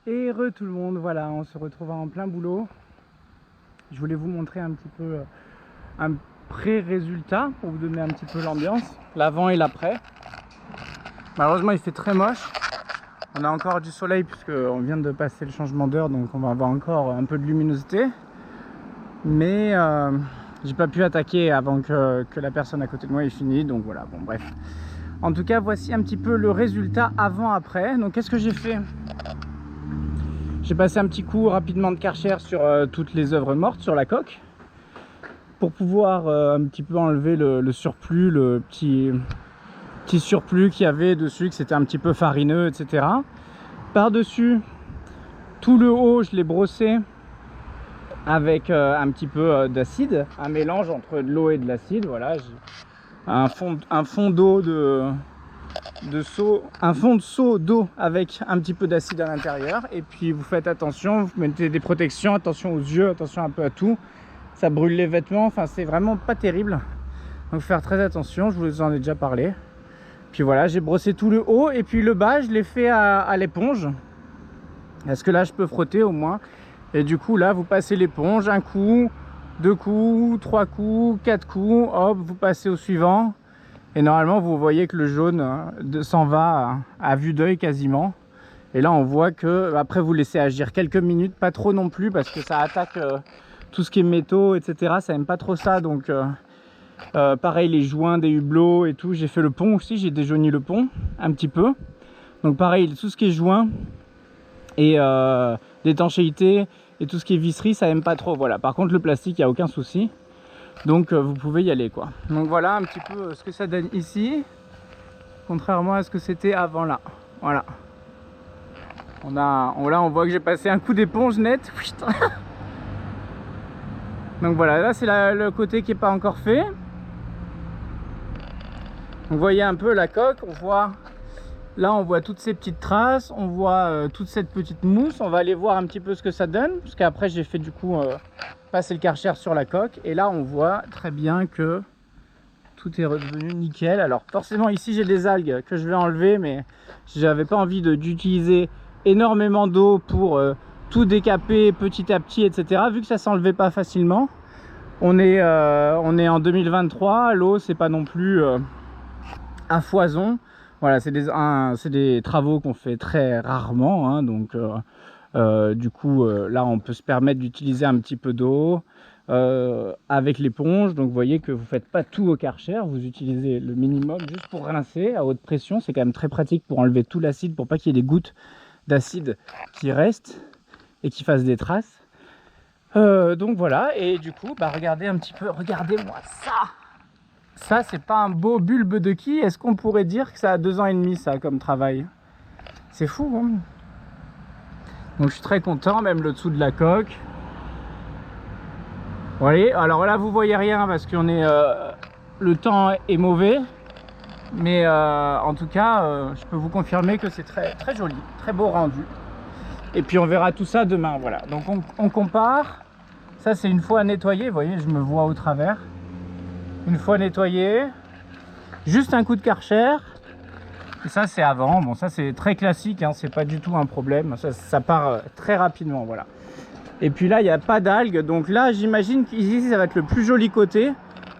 Et tout le monde, voilà, on se retrouve en plein boulot. Je voulais vous montrer un petit peu un pré-résultat pour vous donner un petit peu l'ambiance, l'avant et l'après. Malheureusement il fait très moche. On a encore du soleil puisqu'on vient de passer le changement d'heure, donc on va avoir encore un peu de luminosité. Mais j'ai pas pu attaquer avant que la personne à côté de moi ait fini, donc voilà, bon bref. En tout cas, voici un petit peu le résultat avant-après. Donc qu'est-ce que j'ai fait? J'ai passé un petit coup rapidement de Karcher sur toutes les œuvres mortes sur la coque pour pouvoir un petit peu enlever le surplus, le petit surplus qu'il y avait dessus, que c'était un petit peu farineux, etc. Par-dessus, tout le haut, je l'ai brossé avec un petit peu d'acide, un mélange entre de l'eau et de l'acide. Voilà, un fond d'eau un fond de seau d'eau avec un petit peu d'acide à l'intérieur. Et puis vous faites attention, vous mettez des protections, attention aux yeux, attention un peu à tout. Ça brûle les vêtements, enfin c'est vraiment pas terrible. Donc faire très attention, je vous en ai déjà parlé. Puis voilà, j'ai brossé tout le haut et puis le bas je l'ai fait à l'éponge. Est-ce que là je peux frotter au moins? Et du coup là vous passez l'éponge, un coup, 2 coups, 3 coups, 4 coups, hop, vous passez au suivant. Et normalement vous voyez que le jaune s'en va à vue d'œil quasiment. Et là on voit que après vous laissez agir quelques minutes, pas trop non plus parce que ça attaque tout ce qui est métaux, etc. Ça aime pas trop ça, donc pareil les joints des hublots et tout. J'ai fait le pont aussi, j'ai déjauni le pont un petit peu. Donc pareil, tout ce qui est joint et d'étanchéité et tout ce qui est visserie, ça aime pas trop. Voilà. Par contre le plastique, il n'y a aucun souci. Donc vous pouvez y aller quoi. Donc voilà un petit peu ce que ça donne ici, contrairement à ce que c'était avant là. Voilà. Là on voit que j'ai passé un coup d'éponge net. Donc voilà, là c'est le côté qui n'est pas encore fait. Vous voyez un peu la coque, on voit toutes ces petites traces, on voit toute cette petite mousse. On va aller voir un petit peu ce que ça donne, parce qu'après j'ai fait du coup passer le Karcher sur la coque. Et là on voit très bien que tout est redevenu nickel. Alors forcément ici j'ai des algues que je vais enlever, mais j'avais pas envie d'utiliser énormément d'eau pour tout décaper petit à petit, etc. Vu que ça s'enlevait pas facilement. On est en 2023, l'eau c'est pas non plus à foison. Voilà, c'est des travaux qu'on fait très rarement, hein, donc du coup là on peut se permettre d'utiliser un petit peu d'eau avec l'éponge. Donc vous voyez que vous faites pas tout au Karcher, vous utilisez le minimum juste pour rincer à haute pression. C'est quand même très pratique pour enlever tout l'acide, pour pas qu'il y ait des gouttes d'acide qui restent et qui fassent des traces. Donc voilà, et du coup regardez un petit peu, regardez-moi ça c'est pas un beau bulbe de qui? Est-ce qu'on pourrait dire que ça a 2 ans et demi ça comme travail? C'est fou, hein. Donc je suis très content, même le dessous de la coque. Vous voyez, alors là vous voyez rien parce qu'on est le temps est mauvais, mais en tout cas je peux vous confirmer que c'est très très joli, très beau rendu. Et puis on verra tout ça demain. Voilà, donc on compare. Ça c'est une fois nettoyé, vous voyez, je me vois au travers. Une fois nettoyé, juste un coup de Karcher. Et ça c'est avant. Bon, ça c'est très classique, hein, c'est pas du tout un problème. Ça part très rapidement, voilà. Et puis là il n'y a pas d'algues, donc là j'imagine qu'ici ça va être le plus joli côté.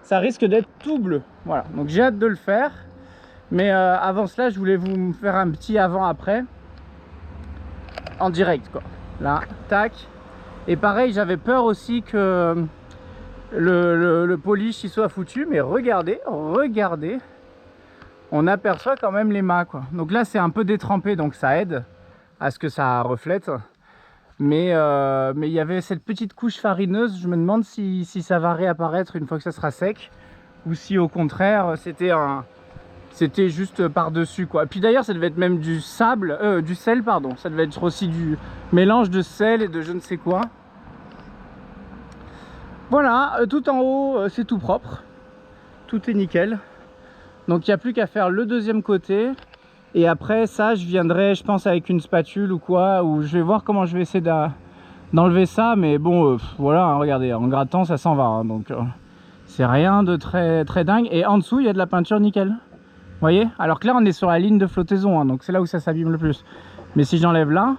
Ça risque d'être tout bleu, voilà. Donc j'ai hâte de le faire. Mais avant cela, je voulais vous faire un petit avant-après en direct, quoi. Là, tac. Et pareil, j'avais peur aussi que le polish il soit foutu, mais regardez, on aperçoit quand même les mâts, quoi. Donc là c'est un peu détrempé, donc ça aide à ce que ça reflète. Mais il y avait cette petite couche farineuse. Je me demande si ça va réapparaître une fois que ça sera sec, ou si au contraire c'était juste par dessus, quoi. Et puis d'ailleurs ça devait être même du sel, pardon. Ça devait être aussi du mélange de sel et de je ne sais quoi. Voilà, tout en haut c'est tout propre, tout est nickel. Donc il n'y a plus qu'à faire le deuxième côté. Et après ça je viendrai, je pense, avec une spatule ou quoi, ou je vais voir comment je vais essayer d'enlever ça. Mais bon voilà, hein, regardez, en grattant ça s'en va, hein, donc c'est rien de très très dingue. Et en dessous il y a de la peinture nickel, vous voyez. Alors que là on est sur la ligne de flottaison, hein, donc c'est là où ça s'abîme le plus. Mais si j'enlève là,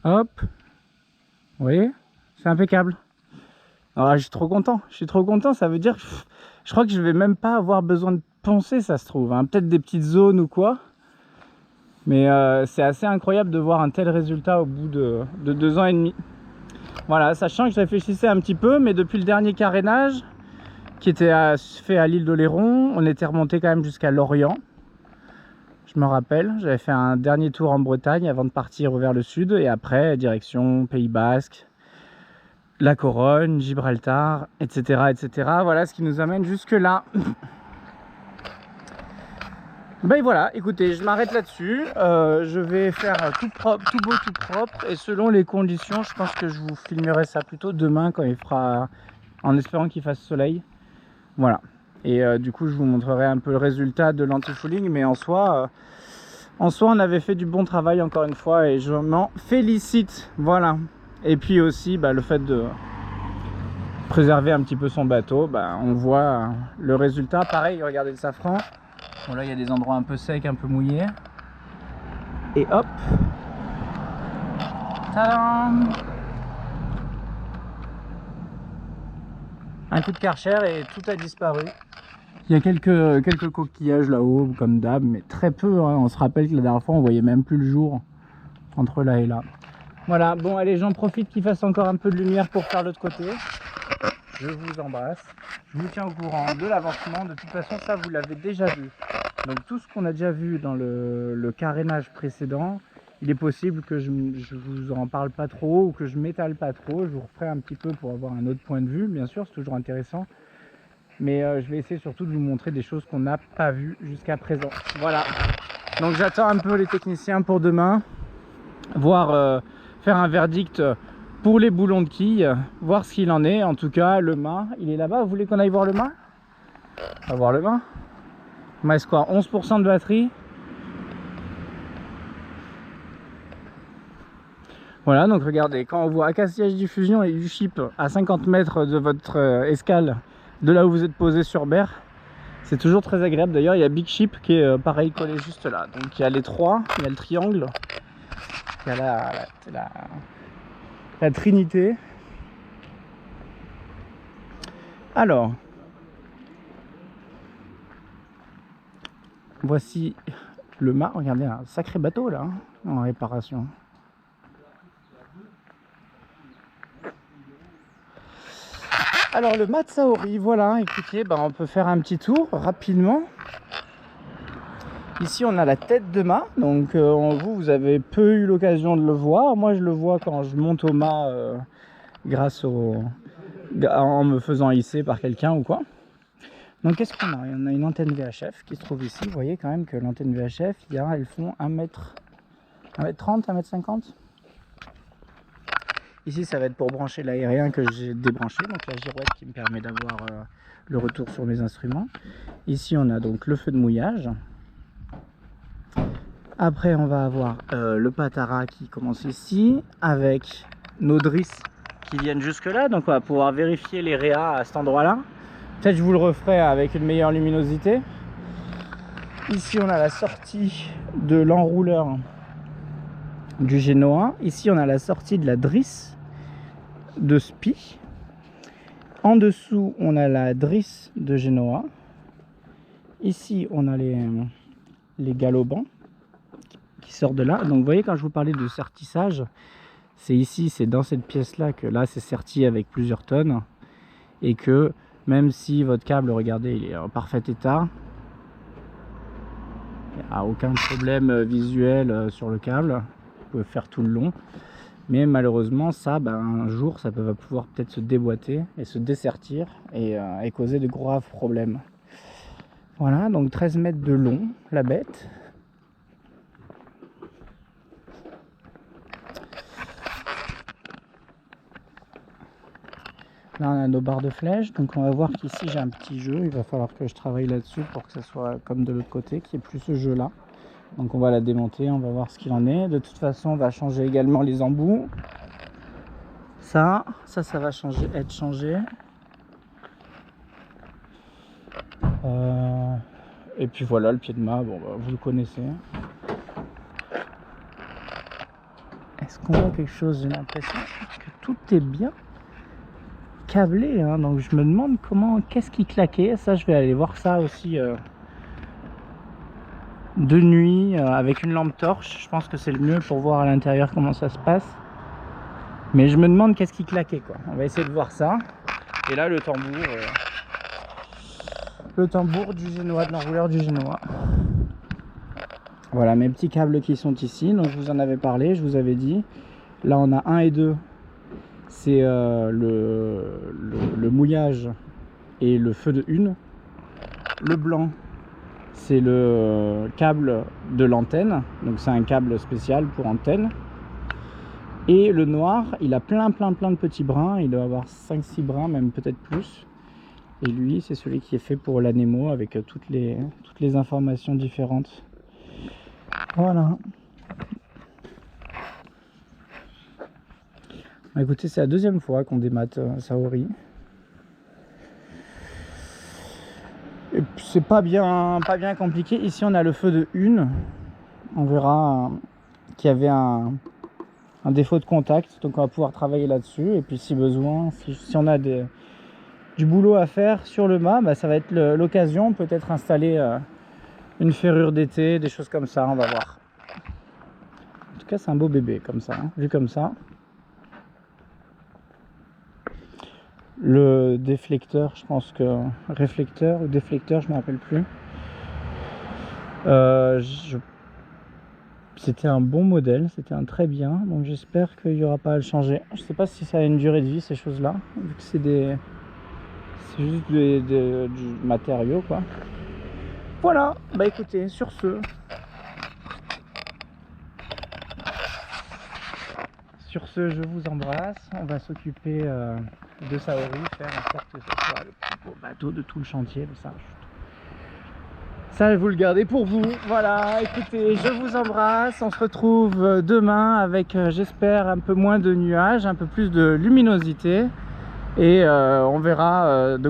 Hop. Vous voyez, c'est impeccable. Alors je suis trop content. Je suis trop content. Ça veut dire que je crois que je vais même pas avoir besoin de poncer, ça se trouve. Hein. Peut-être des petites zones ou quoi. Mais c'est assez incroyable de voir un tel résultat au bout de 2 ans et demi. Voilà, sachant que je réfléchissais un petit peu, mais depuis le dernier carénage, qui était fait à l'île d'Oléron, on était remonté quand même jusqu'à Lorient. Je me rappelle, j'avais fait un dernier tour en Bretagne avant de partir vers le sud, et après, direction Pays Basque, la Corogne, Gibraltar, etc., etc. Voilà ce qui nous amène jusque là. Ben voilà, écoutez, je m'arrête là-dessus. Je vais faire tout propre, tout beau, tout propre. Et selon les conditions, je pense que je vous filmerai ça plutôt demain quand il fera, en espérant qu'il fasse soleil. Voilà. Et du coup, je vous montrerai un peu le résultat de l'anti-fouling. Mais en soi, on avait fait du bon travail encore une fois et je m'en félicite. Voilà. Et puis aussi, le fait de préserver un petit peu son bateau, on voit le résultat. Pareil, regardez le safran. Bon, là, il y a des endroits un peu secs, un peu mouillés. Et hop. Tadam! Un coup de Karcher et tout a disparu. Il y a quelques coquillages là-haut, comme d'hab, mais très peu. Hein. On se rappelle que la dernière fois, on voyait même plus le jour entre là et là. Voilà, bon, allez, j'en profite qu'il fasse encore un peu de lumière pour faire l'autre côté. Je vous embrasse. Je vous tiens au courant de l'avancement. De toute façon, ça, vous l'avez déjà vu. Donc, tout ce qu'on a déjà vu dans le carénage précédent, il est possible que je vous en parle pas trop ou que je m'étale pas trop. Je vous referai un petit peu pour avoir un autre point de vue, bien sûr, c'est toujours intéressant. Mais je vais essayer surtout de vous montrer des choses qu'on n'a pas vues jusqu'à présent. Voilà. Donc, j'attends un peu les techniciens pour demain. Voir, faire un verdict pour les boulons de quilles, voir ce qu'il en est. En tout cas, le mât, il est là-bas. Vous voulez qu'on aille voir le mât? On va voir le mât. Il me reste quoi? 11% de batterie. Voilà, donc regardez, quand on voit Acacia Diffusion et U-Ship à 50 mètres de votre escale, de là où vous êtes posé sur berre, c'est toujours très agréable. D'ailleurs, il y a Big Ship qui est pareil collé juste là. Donc il y a les trois, il y a le triangle, il y a la trinité. Alors, voici le mât. Regardez, un sacré bateau là, hein, en réparation. Alors le mât de Saori, voilà, écoutez, on peut faire un petit tour rapidement. Ici on a la tête de mât, donc vous avez peu eu l'occasion de le voir. Moi je le vois quand je monte au mât grâce en me faisant hisser par quelqu'un ou quoi. Donc qu'est-ce qu'on a? On a une antenne VHF qui se trouve ici. Vous voyez quand même que l'antenne VHF, elles font 1m30, 1m50. Ici ça va être pour brancher l'aérien que j'ai débranché, donc la girouette qui me permet d'avoir le retour sur mes instruments. Ici on a donc le feu de mouillage. Après on va avoir le patara qui commence ici avec nos drisses qui viennent jusque là, donc on va pouvoir vérifier les réas à cet endroit là. Peut-être je vous le referai avec une meilleure luminosité. Ici on a la sortie de l'enrouleur du Genoa. Ici on a la sortie de la drisse de Spi. En dessous on a la drisse de Genoa. Ici on a les galopants qui sortent de là. Donc vous voyez, quand je vous parlais de sertissage, c'est ici, c'est dans cette pièce là que là c'est serti avec plusieurs tonnes, et que même si votre câble, regardez, il est en parfait état, il n'y a aucun problème visuel sur le câble, vous pouvez faire tout le long. Mais malheureusement, ça, un jour, ça va pouvoir peut-être se déboîter et se dessertir et causer de graves problèmes. Voilà, donc 13 mètres de long, la bête. Là, on a nos barres de flèche. Donc, on va voir qu'ici, j'ai un petit jeu. Il va falloir que je travaille là-dessus pour que ça soit comme de l'autre côté, qu'il n'y ait plus ce jeu-là. Donc on va la démonter, on va voir ce qu'il en est. De toute façon, on va changer également les embouts. Ça va être changé. Et puis voilà, le pied de mât, bon, vous le connaissez. Est-ce qu'on voit quelque chose? J'ai l'impression que tout est bien câblé, hein. Donc je me demande qu'est-ce qui claquait. Ça, je vais aller voir ça aussi de nuit avec une lampe torche. Je pense que c'est le mieux pour voir à l'intérieur comment ça se passe. Mais je me demande qu'est-ce qui claquait, quoi. On va essayer de voir ça. Et là, le tambour du génois, de l'enrouleur du génois. Voilà mes petits câbles qui sont ici. Donc je vous en avais parlé, je vous avais dit. Là, on a 1 et 2. C'est le mouillage et le feu de une. Le blanc, c'est le câble de l'antenne. Donc c'est un câble spécial pour antenne. Et le noir, il a plein de petits brins. Il doit avoir 5-6 brins, même peut-être plus. Et lui, c'est celui qui est fait pour l'anémo avec toutes les informations différentes. Voilà. Bah, écoutez, c'est la 2e fois qu'on démate Saori. Et c'est pas bien compliqué. Ici, on a le feu de une. On verra qu'il y avait un défaut de contact. Donc, on va pouvoir travailler là-dessus. Et puis, si besoin, si on a du boulot à faire sur le mât, bah, ça va être l'occasion. Peut-être installer une ferrure d'été, des choses comme ça. On va voir. En tout cas, c'est un beau bébé comme ça, hein, vu comme ça. Le déflecteur, je pense que réflecteur ou déflecteur, je me rappelle plus. C'était un bon modèle, c'était un très bien, donc j'espère qu'il n'y aura pas à le changer. Je sais pas si ça a une durée de vie, ces choses-là, vu que c'est juste du matériau, quoi. Voilà, bah écoutez, sur ce, je vous embrasse. On va s'occuper de Saori, faire en sorte que ce soit le plus beau bateau de tout le chantier. Ça, vous le gardez pour vous. Voilà, écoutez, je vous embrasse. On se retrouve demain avec, j'espère, un peu moins de nuages, un peu plus de luminosité. Et on verra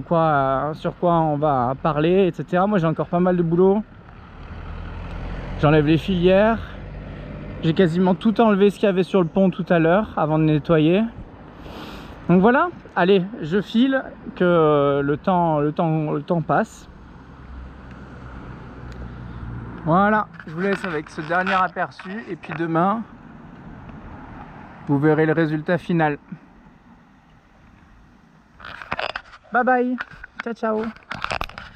sur quoi on va parler, etc. Moi, j'ai encore pas mal de boulot. J'enlève les filières. J'ai quasiment tout enlevé ce qu'il y avait sur le pont tout à l'heure avant de nettoyer. Donc voilà, allez, je file, que le temps passe. Voilà, je vous laisse avec ce dernier aperçu et puis demain, vous verrez le résultat final. Bye bye, ciao ciao.